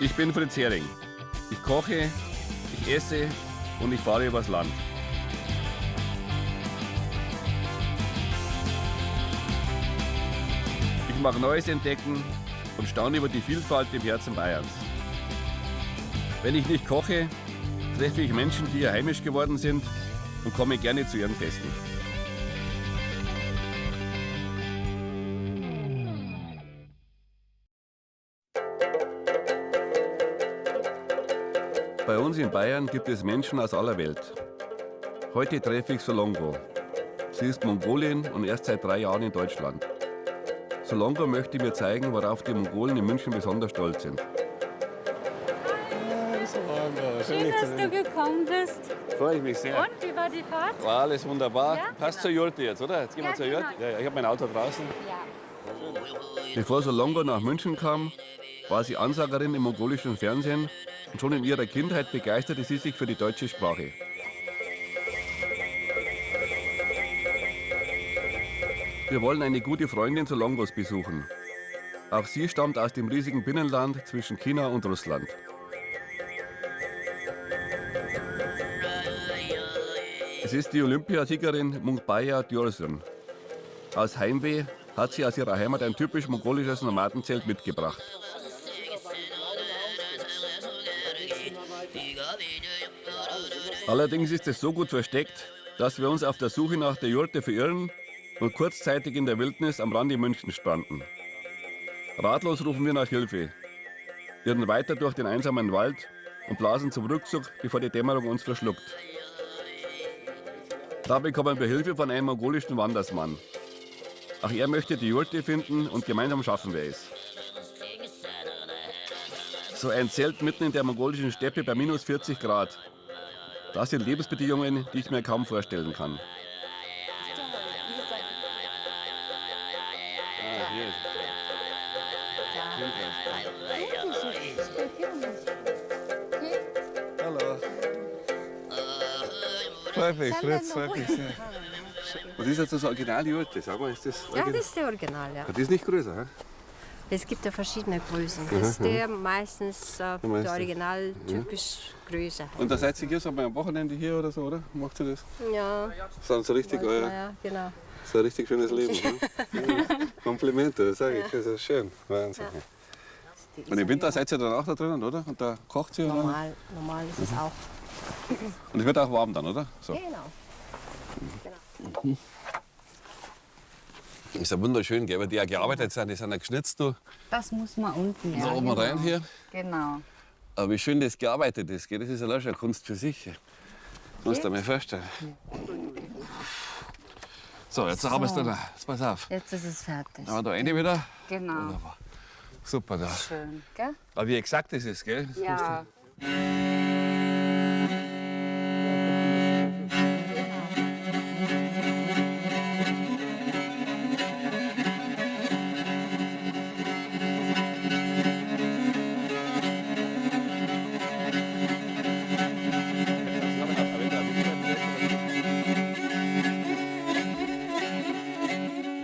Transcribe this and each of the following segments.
Ich bin Fritz Hering. Ich koche, ich esse und ich fahre übers Land. Ich mag Neues entdecken und staune über die Vielfalt im Herzen Bayerns. Wenn ich nicht koche, treffe ich Menschen, die hier heimisch geworden sind und komme gerne zu ihren Festen. Bei uns in Bayern gibt es Menschen aus aller Welt. Heute treffe ich Solongo. Sie ist Mongolin und erst seit 3 Jahren in Deutschland. Solongo möchte mir zeigen, worauf die Mongolen in München besonders stolz sind. Schön, dass du gekommen bist. Freue ich mich sehr. Und, wie war die Fahrt? War alles wunderbar. Ja? Passt zur Jurte jetzt, oder? Jetzt gehen wir Ja, zur genau. Jurte. Ja, ich habe mein Auto draußen. Ja. Bevor Solongo nach München kam, war sie Ansagerin im mongolischen Fernsehen und schon in ihrer Kindheit begeisterte sie sich für die deutsche Sprache. Wir wollen eine gute Freundin Solongos besuchen. Auch sie stammt aus dem riesigen Binnenland zwischen China und Russland. Es ist die Olympiasiegerin Mungbaya Djorsun. Aus Heimweh hat sie aus ihrer Heimat ein typisch mongolisches Nomadenzelt mitgebracht. Allerdings ist es so gut versteckt, dass wir uns auf der Suche nach der Jurte verirren und kurzzeitig in der Wildnis am Rande Münchens stranden. Ratlos rufen wir nach Hilfe, irren weiter durch den einsamen Wald und blasen zum Rückzug, bevor die Dämmerung uns verschluckt. Da bekommen wir Hilfe von einem mongolischen Wandersmann. Auch er möchte die Jurte finden und gemeinsam schaffen wir es. So ein Zelt mitten in der mongolischen Steppe bei minus 40 Grad. Das sind Lebensbedingungen, die ich mir kaum vorstellen kann. Hallo. Freut mich, Fritz, freut mich sehr. Was ist jetzt das Original-Jurte? Sag mal, ist das Ja, das ist der Original, ja. Das ist nicht größer, hä? Es gibt ja verschiedene Größen. Das ist der meistens der Original typisch größer. Und da seid ihr hier so mal am Wochenende hier oder so, oder? Macht ihr das? Ja, Das ist so richtig euer, ja, genau. so ein richtig schönes Leben. Ne? Komplimente, das sage ich. Das ist schön. Wahnsinn. Und im Winter seid ihr dann auch da drinnen, oder? Und da kocht ihr? Oder? Normal ist es auch. Und es wird auch warm dann, oder? So. Genau. Ist ja wunderschön, gell? Weil die ja gearbeitet sind, die sind ja geschnitzt. Du. Das muss man unten, ja. So oben rein hier. Genau. Aber wie schön das gearbeitet ist, gell? Das ist ja auch schon eine Kunst für sich. Musst du dir mal vorstellen. So, jetzt haben wir es da. Jetzt pass auf. Jetzt ist es fertig. Da haben wir da eine wieder. Genau. Wunderbar. Super da. Schön, gell? Aber wie exakt das ist, gell? Das Ja.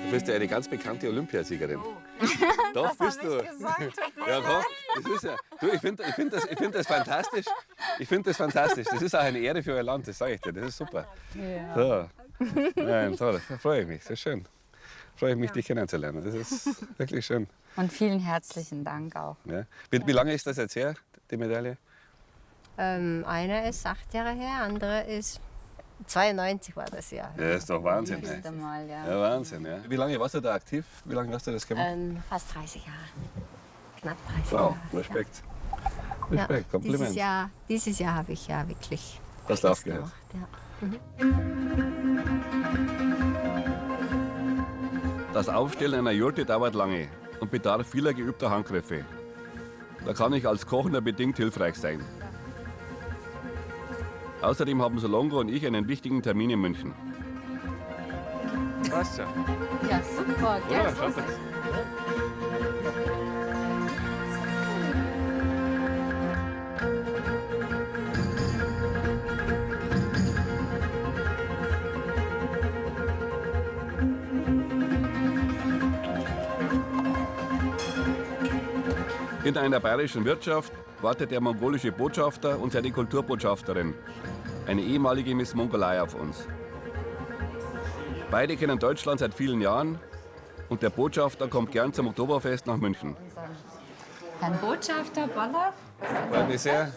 Du bist ja eine ganz bekannte Olympiasiegerin. Doch, bist du. Ja, doch. Das ist ja, du, ich find das fantastisch. Ich finde das fantastisch. Das ist auch eine Ehre für euer Land, das sage ich dir. Das ist super. Ja. So. Nein, toll. Da freue ich mich. Das ist schön. Freue ich mich, dich kennenzulernen. Das ist wirklich schön. Und vielen herzlichen Dank auch. Ja. Wie lange ist das jetzt her, die Medaille? Einer ist 8 Jahre her, andere ist 92 war das Jahr. Ja, ist doch Wahnsinn. Ey. Erst einmal, ja. Ja, Wahnsinn. Ja. Wie lange warst du da aktiv? Wie lange hast du das gemacht? Fast 30 Jahre. Knapp 30 Wow, Jahre. Respekt. Ja. Respekt, Kompliment. Dieses Jahr habe ich ja wirklich Hast du das aufgehört? gemacht. Ja. Das Aufstellen einer Jurte dauert lange und bedarf vieler geübter Handgriffe. Da kann ich als Koch nur bedingt hilfreich sein. Außerdem haben Solongo und ich einen wichtigen Termin in München. Passt ja. Ja, super. Oder? Gell? Schaut das. In einer bayerischen Wirtschaft wartet der mongolische Botschafter und seine Kulturbotschafterin, eine ehemalige Miss Mongolei, auf uns. Beide kennen Deutschland seit vielen Jahren und der Botschafter kommt gern zum Oktoberfest nach München. Herrn Botschafter Boller, Freut mich sehr.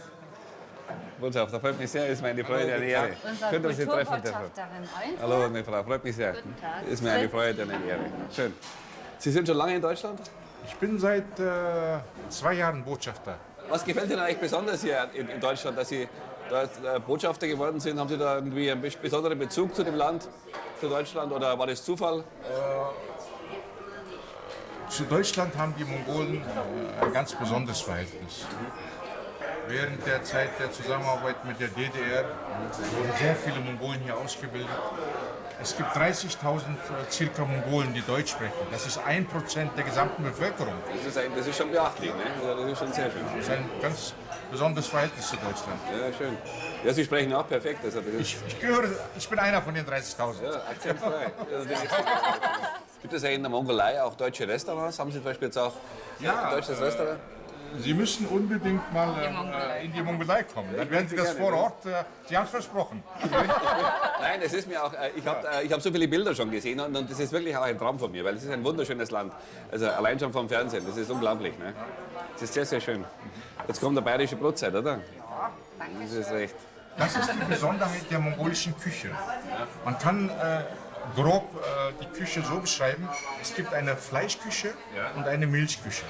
Botschafter, freut mich sehr, ist meine Freude, eine Ehre. unsere Schön, dass Sie treffen dürfen. Kulturbotschafterin Eulen. Hallo, meine Frau, freut mich sehr. Tag. Ist mir eine Freude und eine Ehre. Schön. Sie sind schon lange in Deutschland? Ich bin seit 2 Jahren Botschafter. Was gefällt Ihnen eigentlich besonders hier in Deutschland, dass Sie dort Botschafter geworden sind? Haben Sie da irgendwie einen besonderen Bezug zu dem Land, zu Deutschland, oder war das Zufall? Zu Deutschland haben die Mongolen ein ganz besonderes Verhältnis. Während der Zeit der Zusammenarbeit mit der DDR wurden sehr viele Mongolen hier ausgebildet. Es gibt 30.000 circa Mongolen, die Deutsch sprechen. Das ist 1% der gesamten Bevölkerung. Das ist schon beachtlich, ne? Ja, das ist schon sehr schön. Das ist ein ganz besonderes Verhältnis zu Deutschland. Ja, schön. Ja, Sie sprechen auch perfekt. Also das ist, Ich bin einer von den 30.000. ja, akzentfrei. Gibt es ja in der Mongolei auch deutsche Restaurants? Haben Sie zum Beispiel jetzt auch ein deutsches Restaurant? Sie müssen unbedingt mal in die Mongolei kommen. Dann werden Sie das vor Ort, Sie haben es versprochen. Nein, es ist mir auch, ich hab so viele Bilder schon gesehen und das ist wirklich auch ein Traum von mir, weil es ist ein wunderschönes Land. Also allein schon vom Fernsehen, das ist unglaublich. Ne? Das ist sehr, sehr schön. Jetzt kommt der bayerische Brotzeit, oder? Das ist recht. Das ist die Besonderheit der mongolischen Küche. Man kann grob die Küche so beschreiben, es gibt eine Fleischküche und eine Milchküche.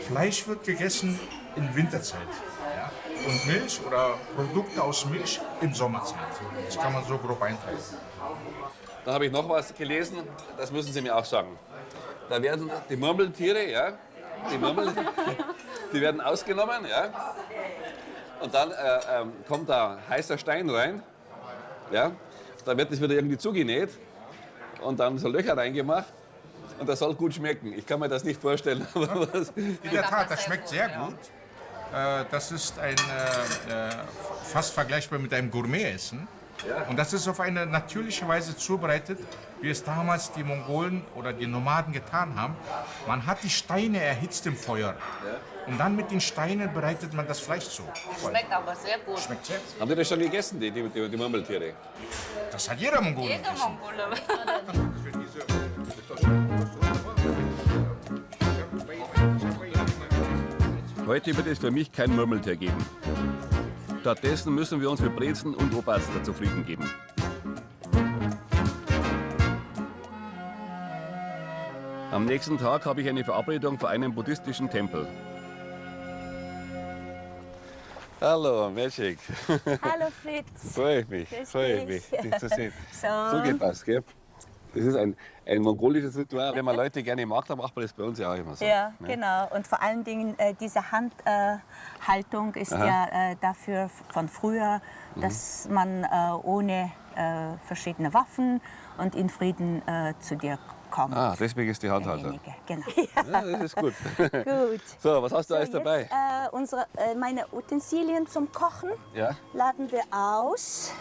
Fleisch wird gegessen in Winterzeit und Milch oder Produkte aus Milch in Sommerzeit. Das kann man so grob einteilen. Dann habe ich noch was gelesen, das müssen Sie mir auch sagen. Da werden die Murmeltiere, ja, die werden ausgenommen, ja, und dann kommt da heißer Stein rein, ja, da wird das wieder irgendwie zugenäht und dann so Löcher reingemacht. Und das soll gut schmecken. Ich kann mir das nicht vorstellen. Aber was In der Tat, das schmeckt sehr gut. Das ist fast vergleichbar mit einem Gourmet-Essen. Und das ist auf eine natürliche Weise zubereitet, wie es damals die Mongolen oder die Nomaden getan haben. Man hat die Steine erhitzt im Feuer. Und dann mit den Steinen bereitet man das Fleisch zu. Schmeckt aber sehr gut. Schmeckt sehr gut. Haben Sie das schon gegessen, die Murmeltiere? Das hat jeder Mongole Jeder gegessen. Mongole. Heute wird es für mich kein Murmeltier geben. Stattdessen müssen wir uns mit Brezen und Oberster zufrieden geben. Am nächsten Tag habe ich eine Verabredung vor einem buddhistischen Tempel. Hallo, Magic. Hallo Fritz. Freue ich mich, Grüß freue dich. mich, dich zu sehen. So. Zugepasst, gell? Das ist ein mongolisches Ritual. Wenn man Leute gerne mag, dann macht man das bei uns ja auch immer so. Ja, ne? genau. Und vor allen Dingen diese Handhaltung ist ja dafür von früher, dass man ohne verschiedene Waffen und in Frieden zu dir kommt. Ah, deswegen ist die Handhaltung. Derjenige. Genau. Ja, das ist gut. Gut. So, was hast du alles jetzt, dabei? meine Utensilien zum Kochen Ja, laden wir aus.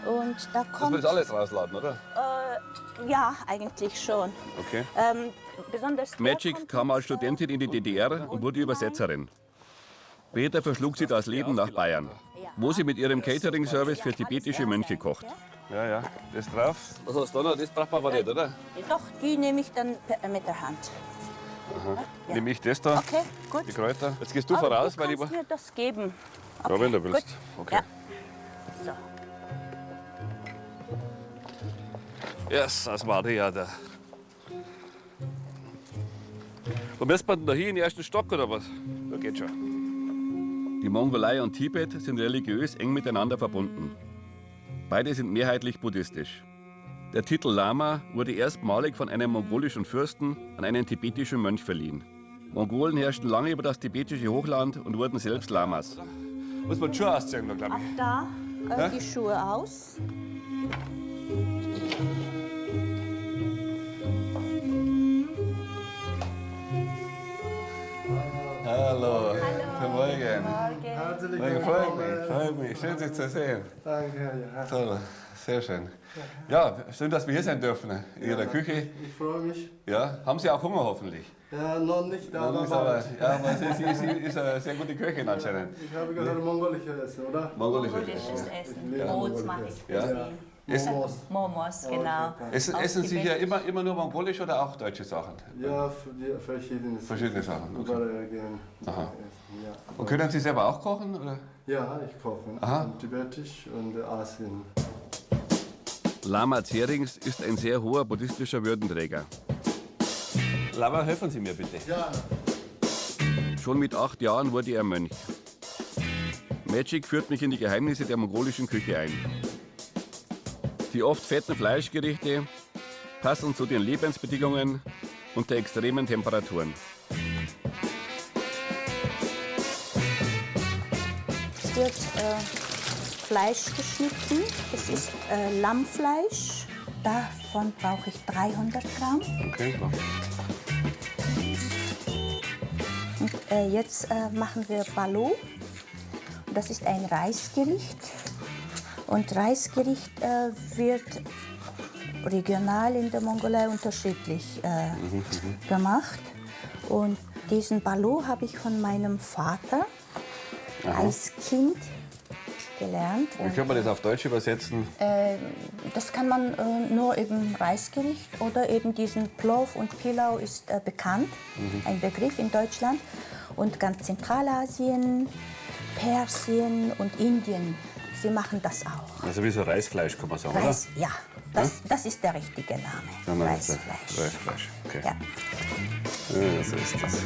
Und da das kommt... willst du alles rausladen, oder? ja, eigentlich schon. Okay. Besonders der Magic kommt kam als jetzt, Studentin in die DDR und wurde Übersetzerin. Später verschlug sie das Leben nach Bayern, wo sie mit ihrem Catering-Service für tibetische Mönche kocht. Ja, ja, das drauf. Was hast du da noch? Das braucht man aber nicht, oder? Doch, die nehme ich dann mit der Hand. Ja. Nehme ich das da, Okay, gut. die Kräuter. Jetzt gehst du Aber voraus, du weil ich... kannst mir das geben. Okay, Ja, wenn du willst. Gut. Okay. Ja. So. Yes, das war die ja da. Wo müssen wir denn da hin, in den ersten Stock oder was? Da geht schon. Die Mongolei und Tibet sind religiös eng miteinander verbunden. Beide sind mehrheitlich buddhistisch. Der Titel Lama wurde erstmalig von einem mongolischen Fürsten an einen tibetischen Mönch verliehen. Mongolen herrschten lange über das tibetische Hochland und wurden selbst Lamas. Muss man die Schuhe ausziehen, glaube ich. Da die Schuhe aus. Hallo. Guten Morgen. Morgen. Freut mich. Schön, Sie zu sehen. Danke, ja. Toll. Sehr schön. Ja, schön, dass wir hier sein dürfen in Ihrer Küche. Ich freue mich. Ja, haben Sie auch Hunger hoffentlich? Ja, noch nicht, aber Aber, bald. ja, aber sie ist eine sehr gute Köchin anscheinend. Ich habe gehört, mongolische Essen, oder? Mongolische Mongolisches Essen. Ja. Mods mache ich für Ja. Sie. Momos. Momos, genau. Essen Sie hier immer nur mongolisch oder auch deutsche Sachen? Ja, verschiedene. Verschiedene Sachen, okay. Überall gern Aha. essen, ja. Und können Sie selber auch kochen? Oder? Ja, ich koche. Aha. Tibetisch und Asien. Lama Zerings ist ein sehr hoher buddhistischer Würdenträger. Lama, helfen Sie mir bitte. Ja, Schon mit 8 Jahren wurde er Mönch. Magic führt mich in die Geheimnisse der mongolischen Küche ein. Die oft fetten Fleischgerichte passen zu den Lebensbedingungen und der extremen Temperaturen. Es wird Fleisch geschnitten. Das ist Lammfleisch. Davon brauche ich 300 Gramm. Okay, Jetzt machen wir Balu. Das ist ein Reisgericht. Und Reisgericht wird regional in der Mongolei unterschiedlich gemacht. Und diesen Balu habe ich von meinem Vater als Kind gelernt. Wie kann man das auf Deutsch übersetzen? Das kann man nur eben Reisgericht oder eben diesen Plov und Pilau ist bekannt, ein Begriff in Deutschland. Und ganz Zentralasien, Persien und Indien, sie machen das auch. Also wie so Reisfleisch, kann man sagen, Reis, ja, das ist der richtige Name. oder? Reisfleisch. Reisfleisch, okay. Ja. Ja, so ist das.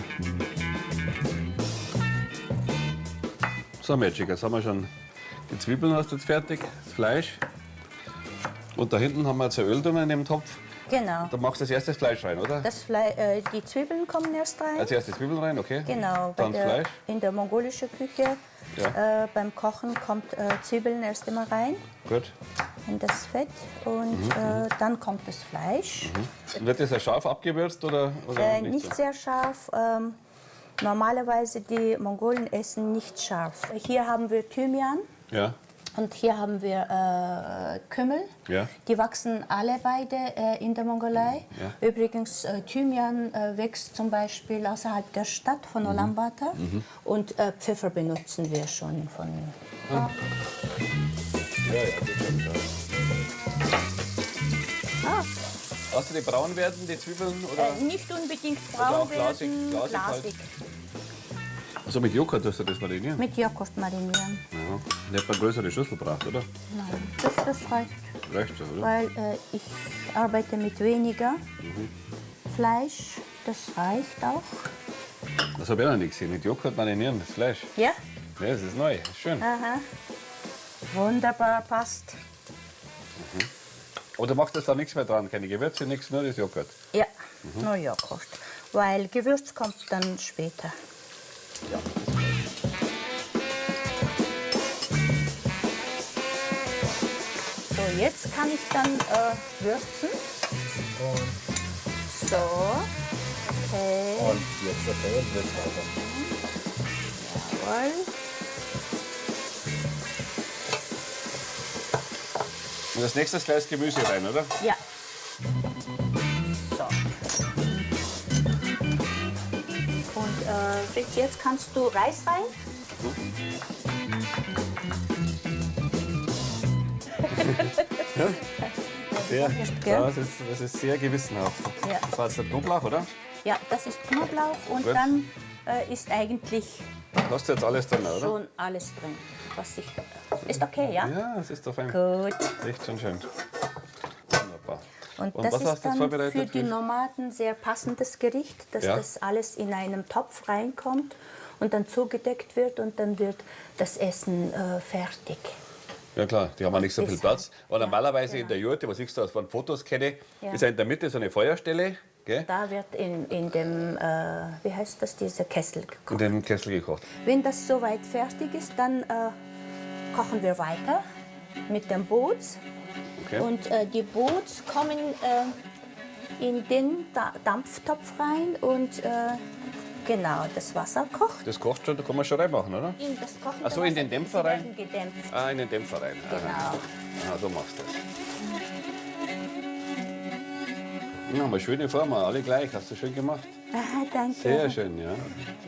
So, Magic, jetzt haben wir schon die Zwiebeln hast du jetzt fertig, das Fleisch. Und da hinten haben wir jetzt ein Öl drin in dem Topf. Genau. Da machst du als erstes Fleisch rein, oder? Die Zwiebeln kommen erst rein. Als erstes Zwiebeln rein, okay. Genau, Dann Fleisch. in der mongolischen Küche Ja. beim Kochen kommt Zwiebeln erst immer rein Gut. in das Fett und dann kommt das Fleisch. Und wird das auch scharf abgewürzt oder Nicht so? sehr scharf. Normalerweise die Mongolen essen nicht scharf. Hier haben wir Thymian Ja. und hier haben wir Kümmel. Ja. Die wachsen alle beide in der Mongolei. Ja. Übrigens, Thymian wächst zum Beispiel außerhalb der Stadt von Ulaanbaatar. Und Pfeffer benutzen wir schon von. Hast du die braun werden, die Zwiebeln? Oder? Nicht unbedingt Oder braun auch glasig, werden, glasig halt? glasig. Also mit Joghurt tust du das marinieren? Mit Joghurt marinieren. Ja. Nicht eine größere Schüssel braucht, oder? Nein, das reicht. Reicht so, oder? Weil ich arbeite mit weniger Fleisch. Das reicht auch. Das habe ich auch noch nicht gesehen. Mit Joghurt marinieren, das Fleisch. Ja? Ja, das ist neu, das ist schön. Aha. Wunderbar, passt. Aber du machst jetzt da nichts mehr dran, keine Gewürze, nichts, nur das Joghurt. Ja, nur Joghurt. Weil Gewürz kommt dann später. So, jetzt kann ich dann würzen. So. Okay. Und jetzt der Fell und wird weiter. Jawohl. Und als nächstes gleich das Gemüse rein, oder? Ja. So. Und Fritz, jetzt kannst du Reis rein. Sehr, gell? das ist sehr gewissenhaft. Ja. Das war jetzt der Knoblauch, oder? Ja, das ist Knoblauch und Gut. dann ist eigentlich Hast du jetzt alles drin, oder? schon alles drin. Was ich, ist okay, ja? Ja, das ist doch fein. Gut. Echt schon schön. Wunderbar. Und Und das was ist hast du jetzt dann vorbereitet? für die Nomaden sehr passendes Gericht, dass Ja. das alles in einem Topf reinkommt und dann zugedeckt wird und dann wird das Essen fertig. Ja klar, die haben auch nicht so viel Ist Platz. Aber ja, normalerweise genau. in der Jurte, was ich so von Fotos kenne, Ja. ist ja in der Mitte so eine Feuerstelle, gell? Da wird in dem, wie heißt das, dieser Kessel In gekocht. den Kessel gekocht. Wenn das soweit fertig ist, dann kochen wir weiter mit dem Boots. Okay. Und die Boots kommen in den Dampftopf rein und Genau, das Wasser kocht. Das kocht schon, da kann man schon reinmachen, oder? In das kochende Ach so, in den Wasser, Dämpfer sie rein? werden gedämpft. Ah, in den Dämpfer rein. Genau. Aha, so machst du das. Ja, mal schöne Form, alle gleich, hast du schön gemacht. Aha, danke. Sehr schön, ja.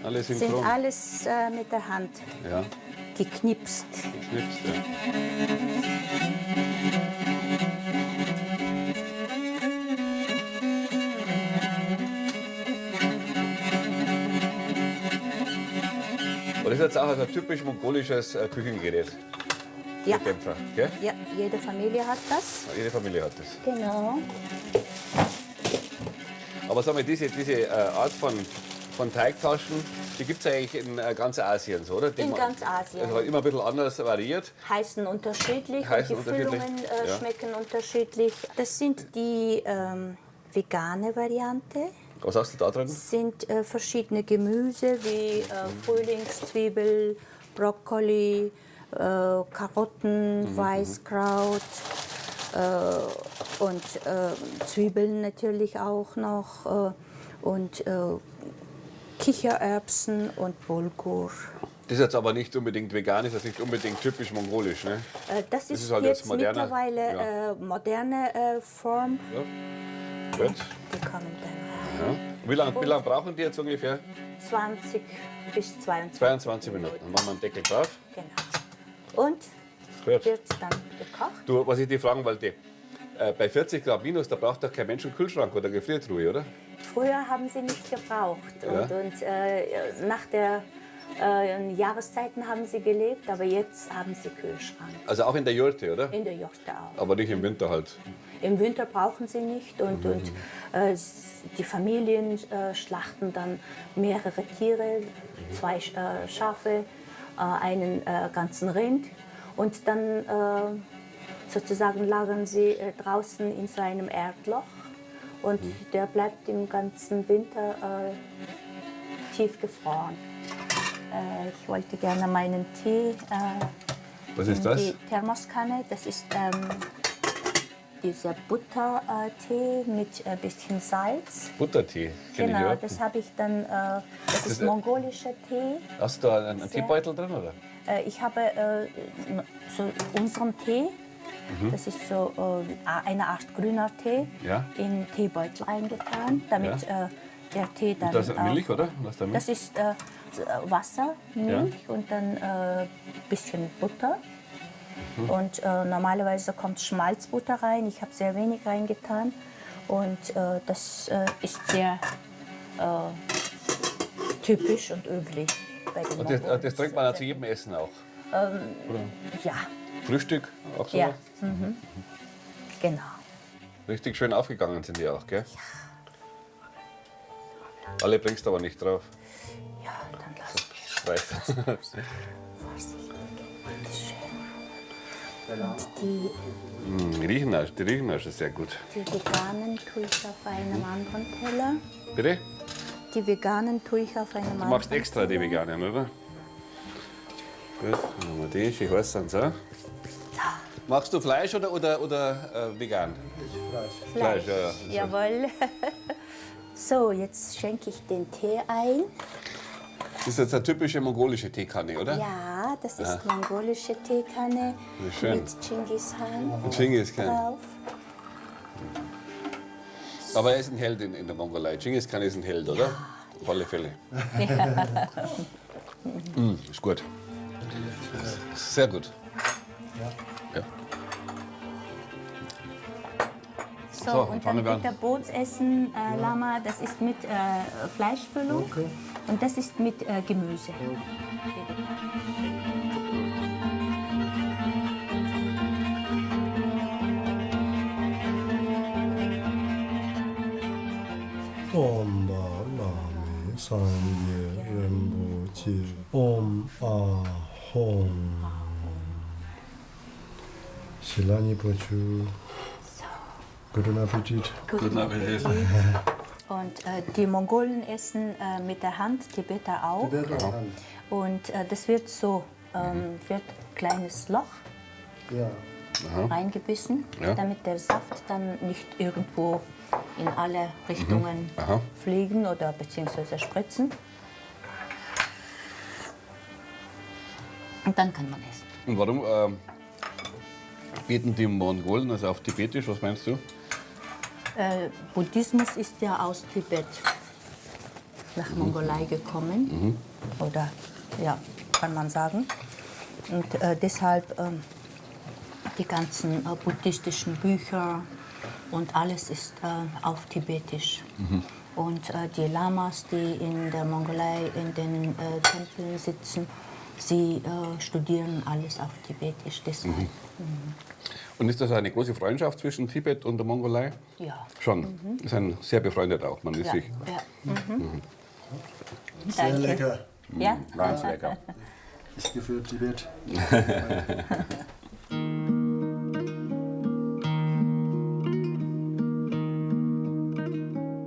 Alles Sind synchron. alles mit der Hand Ja, geknipst. geknipst, ja. Und das ist jetzt auch ein typisch mongolisches Küchengerät, Ja. der Dämpfer, gell? Ja, jede Familie hat das. Jede Familie hat das. Genau. Aber sag mal, diese Art von Teigtaschen, die gibt es eigentlich in ganz Asien, so, oder? Die In man- ganz Asien. Also immer ein bisschen anders variiert. Heißen unterschiedlich Heißen und die unterschiedlich, Füllungen ja. schmecken unterschiedlich. Das sind die vegane Variante. Was hast du da drin? Das sind verschiedene Gemüse wie Frühlingszwiebel, Brokkoli, Karotten, Weißkraut und Zwiebeln natürlich auch noch und Kichererbsen und Bulgur. Das ist jetzt aber nicht unbedingt vegan, ist das nicht unbedingt typisch mongolisch, ne? Das ist, ist halt jetzt jetzt moderner, mittlerweile moderne Form. Gut. Die kommen dann Ja. Wie lange brauchen die jetzt ungefähr? 20 bis 22. 22 Minuten. Dann machen wir einen Deckel drauf. Genau. Und Gut. wird dann gekocht. Du, was ich dich fragen wollte, bei 40 Grad minus, da braucht doch kein Mensch einen Kühlschrank oder Gefriertruhe, oder? Früher haben sie nicht gebraucht. Ja. Und nach der Jahreszeiten haben sie gelebt, aber jetzt haben sie Kühlschrank. Also auch in der Jurte, oder? In der Jurte auch. Aber nicht im Winter halt. Im Winter brauchen sie nicht und die Familien schlachten dann mehrere Tiere, 2 Schafe, einen ganzen Rind und dann sozusagen lagern sie draußen in so einem Erdloch und der bleibt im ganzen Winter tief gefroren. Ich wollte gerne meinen Tee Was ist in das? die Thermoskanne. Das ist dieser Buttertee mit ein bisschen Salz. Buttertee, kenn Genau, ich das habe ich dann, das ist mongolischer Tee. Hast du da einen Teebeutel drin, oder? Ich habe so unseren Tee, das ist so eine Art grüner Tee, Ja. in Teebeutel eingetan, damit der Tee dann... Und das ist Milch, oder? Was ist da Milch? Das ist Wasser, Milch und dann ein bisschen Butter. Und normalerweise kommt Schmalzbutter rein. Ich habe sehr wenig reingetan. Und das ist sehr typisch und üblich bei den Und Mongolen. das trinkt man auch zu jedem Essen auch. Ja, Frühstück auch so? ja. Genau. Richtig schön aufgegangen sind die auch, gell? Alle bringst du aber nicht drauf. Ja, dann lass mich. Reicht. Und die Die riechen auch schon sehr gut. veganen tue ich auf einem anderen Teller. Bitte? Die veganen tue ich auf einem anderen Du machst extra die veganen, oder? Gut, dann haben wir die. Schön heiß sind sie auch. Machst du Fleisch oder vegan? Fleisch. Fleisch, ja. Jawohl. So, jetzt schenke ich den Tee ein. Das ist jetzt eine typische mongolische Teekanne, oder? Ja, das ist mongolische Teekanne Wie schön. mit Genghis Khan Ein Genghis Khan. drauf. Aber er ist ein Held in der Mongolei. Genghis Khan ist ein Held, oder? Auf alle Fälle. Ist gut. Sehr gut. Ja. So, So, und fangen dann wir an. bitte Bootsessen, Lama, das ist mit Fleischfüllung und das ist mit Gemüse. Om Ba Lame Sangye Rinpoche. Om Ahom. Shilani Pochu. Guten Appetit. Guten Appetit. Und die Mongolen essen mit der Hand, Tibeter auch. Und das wird so, wird ein kleines Loch Ja. reingebissen, Ja. damit der Saft dann nicht irgendwo in alle Richtungen Aha. fliegen oder beziehungsweise spritzen. Und dann kann man essen. Und warum beten die Mongolen, also auf Tibetisch, was meinst du? Buddhismus ist ja aus Tibet nach Mongolei gekommen. Oder ja, kann man sagen. Und deshalb die ganzen buddhistischen Bücher und alles ist auf Tibetisch. Und die Lamas, die in der Mongolei in den Tempeln sitzen, sie studieren alles auf Tibetisch. Deshalb. Und ist das eine große Freundschaft zwischen Tibet und der Mongolei? Ja. Schon. Sie sind sehr befreundet auch, man ist sich. Ja. Sehr Danke. lecker. Ja? Ganz lecker. Ich gehe für Tibet.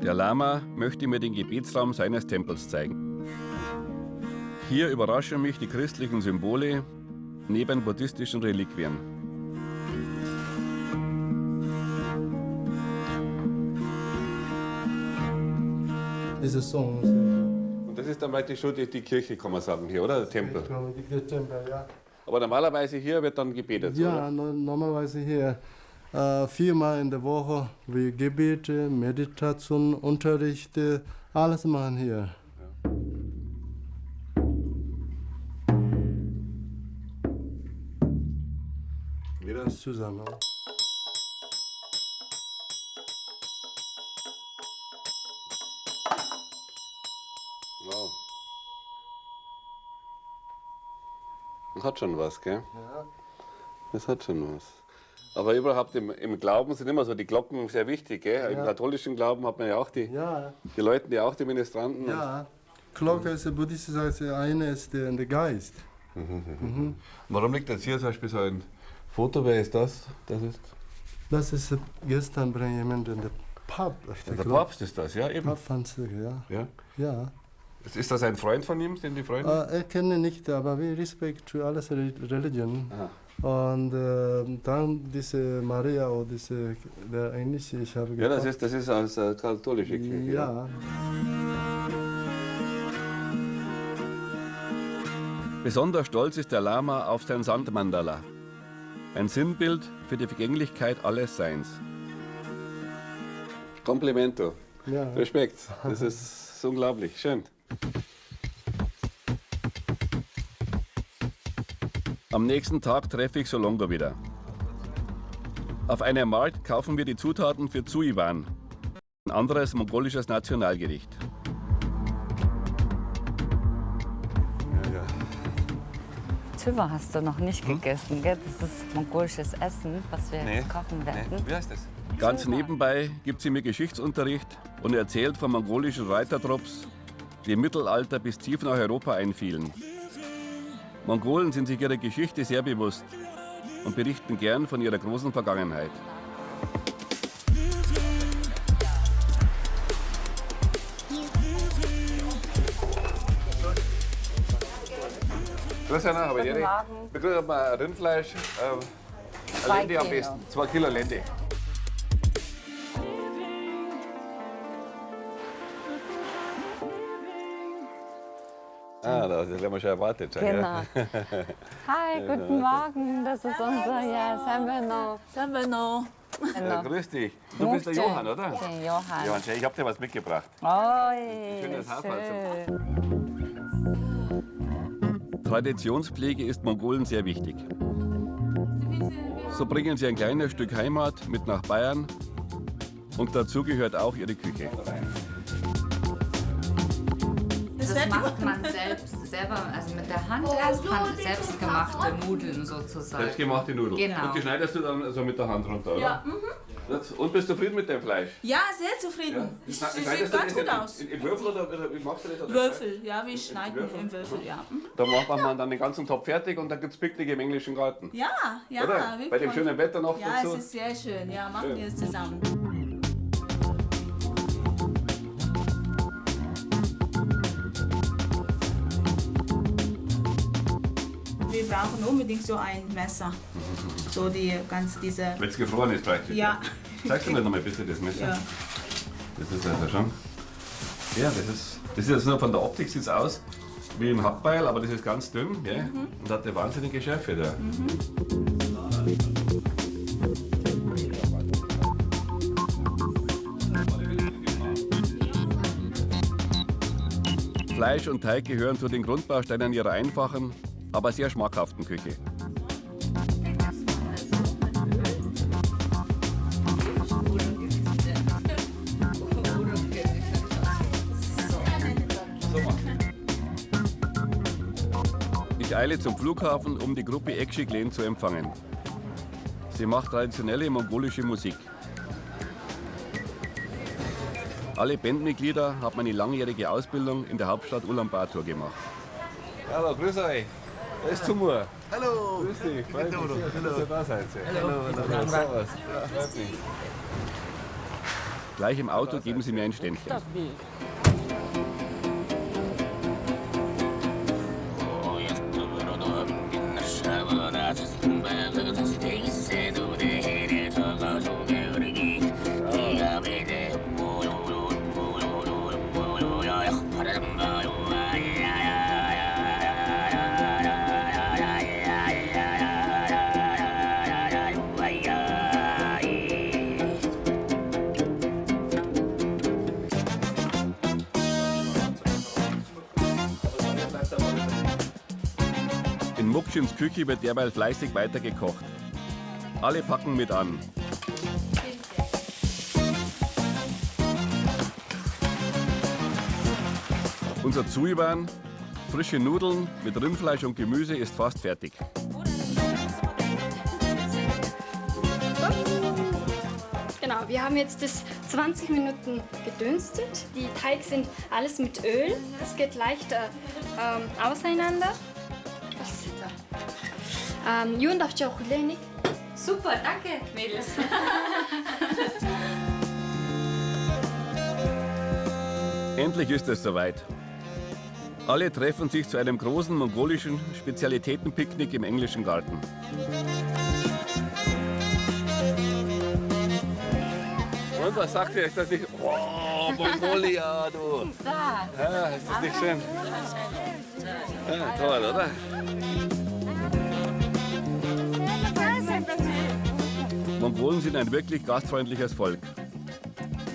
Der Lama möchte mir den Gebetsraum seines Tempels zeigen. Hier überraschen mich die christlichen Symbole neben buddhistischen Reliquien. Diese Song. Und das ist dann praktisch schon die Kirche, kann man sagen, hier, oder? Der Tempel. Der Tempel, ja. Aber normalerweise hier wird dann gebetet, Ja, oder? normalerweise hier 4-mal in der Woche wir Gebete, Meditation, Unterricht, alles machen hier. Wieder? Zusammen. Wow. Das hat schon was, gell? Ja. Das hat schon was. Aber überhaupt im Glauben sind immer so die Glocken sehr wichtig, gell? Im katholischen Glauben hat man ja auch die Leute, die auch die Ministranten. Ja. Glocke ist buddhistisch, eine ist der Geist. Warum liegt jetzt hier zum Beispiel so ein Foto? Wer ist das? Das ist gestern bringt jemand in den Pub. Der Papst ist das, ja eben. Pub Französisch, ja. Ja. Ja. Ist das ein Freund von ihm? Sind die Freunde? Er kennt nicht, aber wir respektieren alles Religion. Und dann diese Maria oder diese, der englische, ich habe Ja, das ist aus katholische Kirche. Ja. Besonders stolz ist der Lama auf sein Sandmandala. Ein Sinnbild für die Vergänglichkeit alles Seins. Komplimento. Ja. Respekt. Das ist unglaublich. Schön. Am nächsten Tag treffe ich Solongo wieder. Auf einem Markt kaufen wir die Zutaten für Zuiwan, ein anderes mongolisches Nationalgericht. Tüver hast du noch nicht gegessen, gell? Das ist mongolisches Essen, was wir jetzt kochen werden. Wie heißt das? Ganz nebenbei gibt sie mir Geschichtsunterricht und erzählt von mongolischen Reitertrupps, die im Mittelalter bis tief nach Europa einfielen. Mongolen sind sich ihrer Geschichte sehr bewusst und berichten gern von ihrer großen Vergangenheit. Grüß Anna, aber Guten Morgen. wir kriegen mal Rindfleisch, Lende am besten, 2 Kilo Lende. Ah, das haben wir schon erwartet. Genau. Hi, guten Morgen. Das ist unser Sembeno. Ja, grüß dich. Du bist der Johann, oder? Den Johann. Johann, ich habe dir was mitgebracht. Oi, Schönes Haferl schön. Traditionspflege ist Mongolen sehr wichtig. So bringen sie ein kleines Stück Heimat mit nach Bayern und dazu gehört auch ihre Küche. Das macht man selber, also mit der Hand erstmal selbstgemachte Nudeln sozusagen. Selbstgemachte Nudeln. Genau. Und die schneidest du dann so mit der Hand runter, oder? Ja. Und bist du zufrieden mit dem Fleisch? Ja, sehr zufrieden. Es sieht Schneidest du ganz das gut aus. in Würfel oder wie machst du das? Oder? Würfel, ja, wir schneiden in Würfel, ja. Da macht man dann den ganzen Topf fertig und dann gibt es Picknick im englischen Garten. Ja, ja, Oder? wirklich. Bei dem schönen Wetter noch Ja, dazu. es ist sehr schön. Ja, machen wir es zusammen. Wir brauchen unbedingt so ein Messer. So die ganz diese. Wenn es gefroren ist praktisch. Ja. Zeigst du mir nochmal bitte das Messer? Ja. Das ist also schon. Ja, das ist jetzt nur von der Optik sieht es aus Wie ein Hackbeil, aber das ist ganz dünn, gell? Und hat eine wahnsinnige Schärfe da. Fleisch und Teig gehören zu den Grundbausteinen ihrer einfachen, aber sehr schmackhaften Küche. Ich eile zum Flughafen, um die Gruppe Ekşiglen zu empfangen. Sie macht traditionelle mongolische Musik. Alle Bandmitglieder haben eine langjährige Ausbildung in der Hauptstadt Ulaanbaatar gemacht. Hallo, grüß euch. Da ist Timur. Hallo. Grüß dich. Freut mich, dass ihr da seid. Hallo. Servus. Freut mich. Gleich im Auto geben sie mir ein Ständchen. In Mukchins Küche wird derweil fleißig weitergekocht. Alle packen mit an. Unser Zuiwan, frische Nudeln mit Rindfleisch und Gemüse, ist fast fertig. Genau, wir haben jetzt das 20 Minuten gedünstet. Die Teig sind alles mit Öl. Es geht leicht auseinander. Jun, darf ich auch Lenik? Super, danke, Mädels. Endlich ist es soweit. Alle treffen sich zu einem großen mongolischen Spezialitätenpicknick im englischen Garten. Und was sagt ihr? Ist das nicht... Oh, Mongolia, du! Ja, ist das nicht schön? Ja, toll, oder? Mongolen sind ein wirklich gastfreundliches Volk.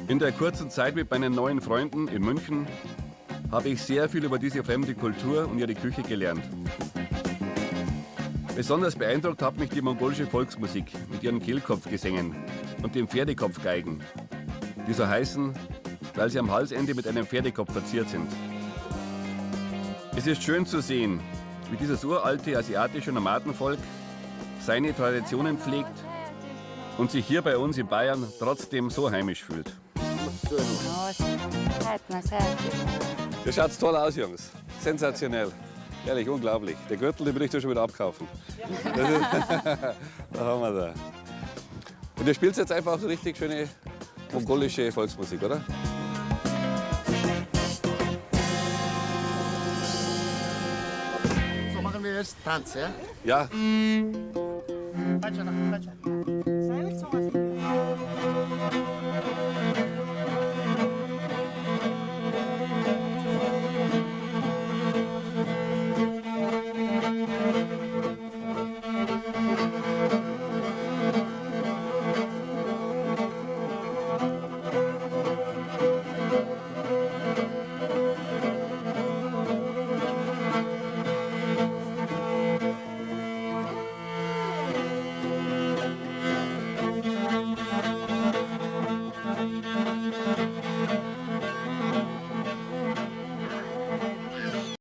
In der kurzen Zeit mit meinen neuen Freunden in München habe ich sehr viel über diese fremde Kultur und ihre Küche gelernt. Besonders beeindruckt hat mich die mongolische Volksmusik mit ihren Kehlkopfgesängen und den Pferdekopfgeigen, die so heißen, weil sie am Halsende mit einem Pferdekopf verziert sind. Es ist schön zu sehen, wie dieses uralte asiatische Nomadenvolk seine Traditionen pflegt und sich hier bei uns in Bayern trotzdem so heimisch fühlt. Ihr schaut toll aus, Jungs. Sensationell. Ehrlich, unglaublich. Der Gürtel, den will ich dir schon wieder abkaufen. Da haben wir da. Und ihr spielt jetzt einfach so richtig schöne mongolische Volksmusik, oder? So machen wir jetzt Tanz, ja? Ja. Weiter.